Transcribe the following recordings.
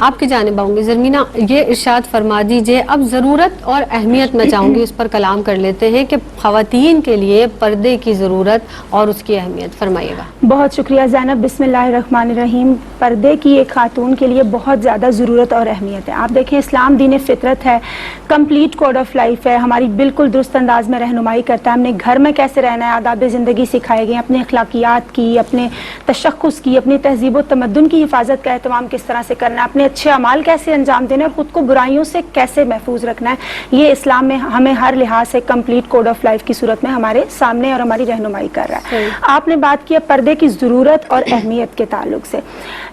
آپ کی جانب آؤں گی زرمینہ، یہ ارشاد فرما دیجئے، اب ضرورت اور اہمیت میں چاہوں گی اس پر کلام کر لیتے ہیں کہ خواتین کے لیے پردے کی ضرورت اور اس کی اہمیت، فرمائیے گا۔ بہت شکریہ زینب، بسم اللہ الرحمن الرحیم۔ پردے کی ایک خاتون کے لیے بہت زیادہ ضرورت اور اہمیت ہے۔ آپ دیکھیں اسلام دین فطرت ہے، کمپلیٹ کوڈ آف لائف ہے، ہماری بالکل درست انداز میں رہنمائی کرتا ہے، ہم نے گھر میں کیسے رہنا ہے، آداب زندگی سکھائے گئے، اپنے اخلاقیات کی، اپنے تشخص کی، اپنی تہذیب و تمدن کی حفاظت کا اہتمام کس طرح سے کرنا ہے، اپنے اچھے اعمال کیسے انجام دینا ہے اور خود کو برائیوں سے کیسے محفوظ رکھنا ہے، یہ اسلام میں ہمیں ہر لحاظ سے کمپلیٹ کوڈ آف لائف کی صورت میں ہمارے سامنے اور ہماری رہنمائی کر رہا ہے۔ آپ نے بات کی پردے کی ضرورت اور اہمیت کے تعلق سے،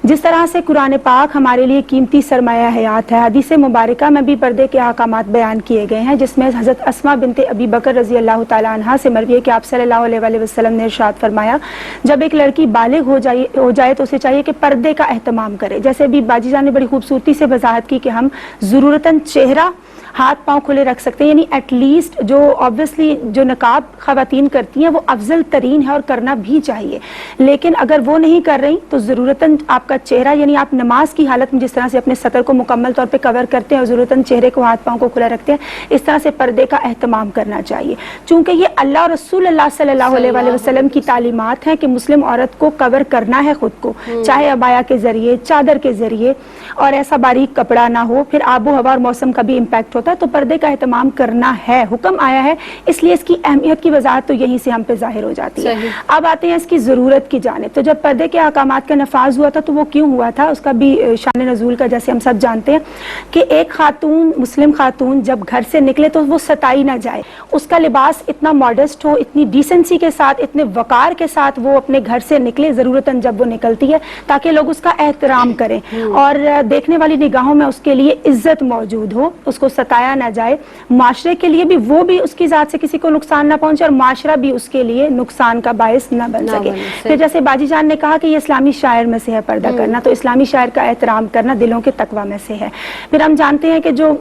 جس طرح سے قرآن پاک ہمارے لیے قیمتی سرمایہ حیات ہے، حدیث مبارکہ میں بھی پردے کے احکامات بیان کیے گئے ہیں، جس میں حضرت اسماء بنت ابی بکر رضی اللہ تعالی عنہا سے مروی ہے کہ آپ صلی اللہ علیہ وسلم نے ارشاد فرمایا، جب ایک لڑکی بالغ ہو جائے تو اسے چاہیے کہ پردے کا اہتمام کرے۔ جیسے بھی باجی جان نے بڑی خوبصورتی سے وضاحت کی کہ ہم ضرورتاً چہرہ ہاتھ پاؤں کھلے رکھ سکتے ہیں، یعنی ایٹ لیسٹ جو آبویسلی جو نقاب خواتین کرتی ہیں وہ افضل ترین ہے اور کرنا بھی چاہیے، لیکن اگر وہ نہیں کر رہی تو ضرورتاً آپ کا چہرہ، یعنی آپ نماز کی حالت میں جس طرح سے اپنے سطر کو مکمل طور پہ کور کرتے ہیں اور ضرورتاً چہرے کو ہاتھ پاؤں کو کھلا رکھتے ہیں، اس طرح سے پردے کا اہتمام کرنا چاہیے، چونکہ یہ اللہ اور رسول اللہ صلی اللہ علیہ وسلم کی تعلیمات ہیں کہ مسلم عورت کو کور کرنا ہے خود کو، چاہے عبایا کے ذریعے، چادر کے ذریعے، اور ایسا باریک کپڑا نہ ہو، پھر آب و ہوا اور موسم کا بھی امپیکٹ ہوتا ہے، تو پردے کا اہتمام کرنا ہے، حکم آیا ہے، اس لیے اس کی اہمیت کی وضاحت تو یہیں سے ہم پہ ظاہر ہو جاتی ہے۔ اب آتے ہیں اس کی ضرورت کی جانب، تو جب پردے کے احکامات کا نفاذ ہوا تھا تو وہ کیوں ہوا تھا، اس کا بھی شان نزول کا جیسے ہم سب جانتے ہیں کہ ایک خاتون، مسلم خاتون جب گھر سے نکلے تو وہ ستائی نہ جائے، اس کا لباس اتنا ماڈسٹ ہو، اتنی ڈیسنسی کے ساتھ، اتنے وقار کے ساتھ وہ اپنے گھر سے نکلے ضرورتاً جب وہ نکلتی ہے، تاکہ لوگ اس کا احترام کریں اور دیکھنے والی نگاہوں میں اس کے لیے عزت موجود ہو، اس کو ستایا نہ جائے، معاشرے کے لیے بھی وہ بھی اس کی ذات سے کسی کو نقصان نہ پہنچے اور معاشرہ بھی اس کے لیے نقصان کا باعث نہ بن سکے۔ پھر جیسے باجی جان نے کہا کہ یہ اسلامی شاعر میں سے ہے پردہ کرنا، تو اسلامی شاعر کا احترام کرنا دلوں کے تقویٰ میں سے ہے۔ پھر ہم جانتے ہیں کہ جو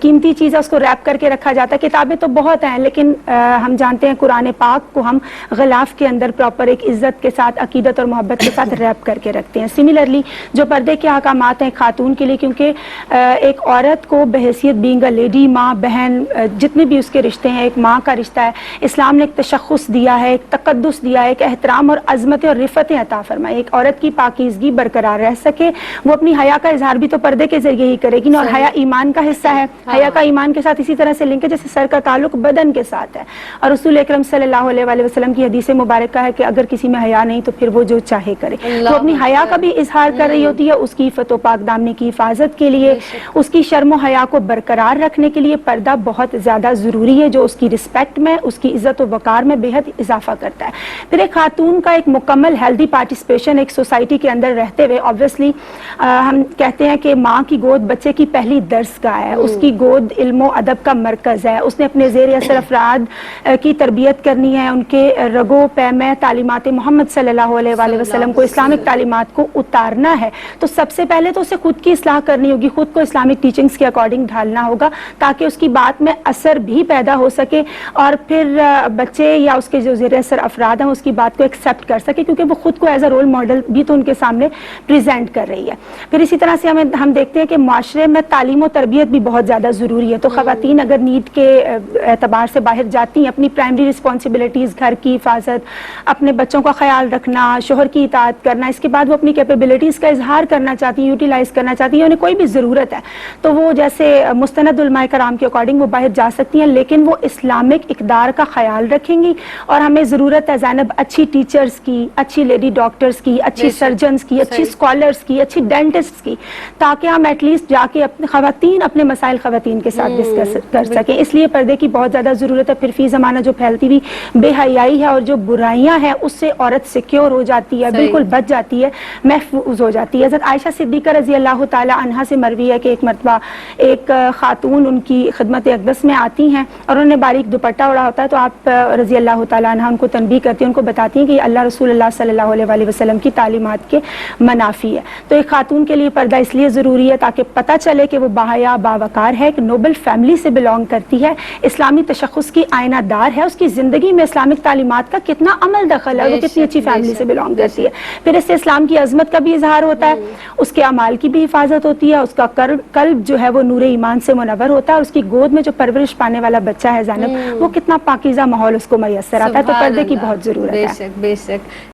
قیمتی چیز ہے اس کو ریپ کر کے رکھا جاتا ہے، کتابیں تو بہت ہیں لیکن ہم جانتے ہیں قرآن پاک کو ہم غلاف کے اندر پراپر ایک عزت کے ساتھ، عقیدت اور محبت کے ساتھ ریپ کر کے رکھتے ہیں۔ سملرلی جو پردے کے احکامات ہیں خاتون کے لیے، کیونکہ ایک عورت کو بحیثیت بینگ اے لیڈی، ماں، بہن، جتنے بھی اس کے رشتے ہیں، ایک ماں کا رشتہ ہے، اسلام نے ایک تشخص دیا ہے، ایک تقدس دیا ہے، ایک احترام اور عظمت اور رفعتیں عطا فرمائی۔ ایک عورت کی پاکیزگی برقرار رہ سکے، وہ اپنی حیا کا اظہار بھی تو پردے کے ذریعے ہی کرے گی نا، اور حیا ایمان کا حصہ ہے، حیا کا ایمان کے ساتھ اسی طرح سے لنک ہے جیسے سر کا تعلق بدن کے ساتھ ہے، اور رسول اکرم صلی اللہ علیہ وسلم کی حدیث مبارکہ ہے کہ اگر کسی میں حیا نہیں تو پھر وہ جو چاہے کرے، تو اپنی حیا کا بھی اظہار کر رہی ہوتی ہے، اس کی عفت و پاک دامنی کی حفاظت کے لیے، اس کی شرم و حیا کو برقرار رکھنے کے لیے پردہ بہت زیادہ ضروری ہے، جو اس کی رسپیکٹ میں، اس کی عزت و وقار میں بے حد اضافہ کرتا ہے۔ پھر ایک خاتون کا ایک مکمل ہیلدی پارٹیسپیشن ایک سوسائٹی کے اندر رہتے ہوئے، obviously ہم کہتے ہیں کہ ماں کی گود بچے کی پہلی درس گاہ ہے، اس کی گود علم و ادب کا مرکز ہے، اس نے اپنے زیر اثر افراد کی تربیت کرنی ہے، ان کے رگو پے میں تعلیمات محمد صلی اللہ علیہ وسلم کو، اسلامک تعلیمات کو اتارنا ہے، تو سب سے پہلے تو اسے خود کی اصلاح کرنی ہوگی، خود کو اسلامک ٹیچنگز کے اکارڈنگ ڈھالنا ہوگا تاکہ اس کی بات میں اثر بھی پیدا ہو سکے، اور پھر بچے یا اس کے جو زیر اثر افراد ہیں اس کی بات کو ایکسیپٹ کر سکے، کیونکہ وہ خود کو ایز اے رول ماڈل بھی تو ان کے سامنے پریزنٹ کر رہی ہے۔ پھر اسی طرح سے ہم دیکھتے ہیں کہ معاشرے میں تعلیم و تربیت بھی بہت زیادہ ضروری ہے، تو خواتین اگر نیڈ کے اعتبار سے باہر جاتی ہیں، اپنی پرائمری رسپانسبلٹیز، گھر کی حفاظت، اپنے بچوں کا خیال رکھنا، شوہر کی اطاعت کرنا، اس کے بعد وہ اپنی کیپیبلٹیز کا اظہار کرنا چاہتی ہیں، یوٹیلائز کرنا چاہتی ہیں، انہیں کوئی بھی ضرورت ہے تو وہ جیسے مستند علماء کرام کے اکارڈنگ وہ باہر جا سکتی ہیں، لیکن وہ اسلامک اقدار کا خیال رکھیں گی، اور ہمیں ضرورت ہے زینب اچھی ٹیچرز کی، اچھی لیڈی ڈاکٹرز کی، اچھی سرجنز کی، اچھی اسکالرز کی، اچھی ڈینٹسٹ کی، تاکہ ہم ایٹ لیسٹ جا کے اپنے مسائل خواتین کے ساتھ ڈسکس کر سکیں۔ اس لیے پردے کی بہت زیادہ ضرورت ہے۔ پھر فی زمانہ جو پھیلتی ہوئی بے حیائی ہے اور جو برائیاں ہیں اس سے عورت سیکیور ہو جاتی ہے، بالکل بچ جاتی ہے، محفوظ ہو جاتی ہے۔ حضرت عائشہ صدیقہ رضی اللہ تعالی عنہا سے مروی ہے کہ ایک مرتبہ ایک خاتون ان کی خدمت اقدس میں آتی ہیں اور انہوں نے باریک دوپٹہ اڑا ہوتا ہے، تو آپ رضی اللہ تعالیٰ عنہ ان کو تنبیہ کرتی ہیں، ان کو بتاتی ہیں کہ یہ اللہ رسول اللہ صلی اللہ علیہ وسلم کی تعلیمات کے منافی ہے۔ تو ایک خاتون کے لیے پردہ اس لیے ضروری ہے تاکہ پتہ چلے کہ وہ باحیا، باوقار ہے، ایک نوبل فیملی سے بلونگ کرتی ہے، اسلامی تشخص کی آئینہ دار ہے، اس کی زندگی میں اسلامک تعلیمات کا کتنا عمل دخل ہے، وہ کتنی اچھی فیملی سے بلونگ کرتی ہے۔ پھر اس سے اسلام کی عظمت کا بھی اظہار ہوتا ہے، اس کے مال کی بھی حفاظت ہوتی ہے، اس کا قلب جو ہے وہ نور ایمان سے منور ہوتا ہے، اور اس کی گود میں جو پرورش پانے والا بچہ ہے زینب، وہ کتنا پاکیزہ ماحول اس کو میسر آتا ہے. تو سبحان پردے کی اللہ. بہت ضرورت بے ہے. شک بے شک.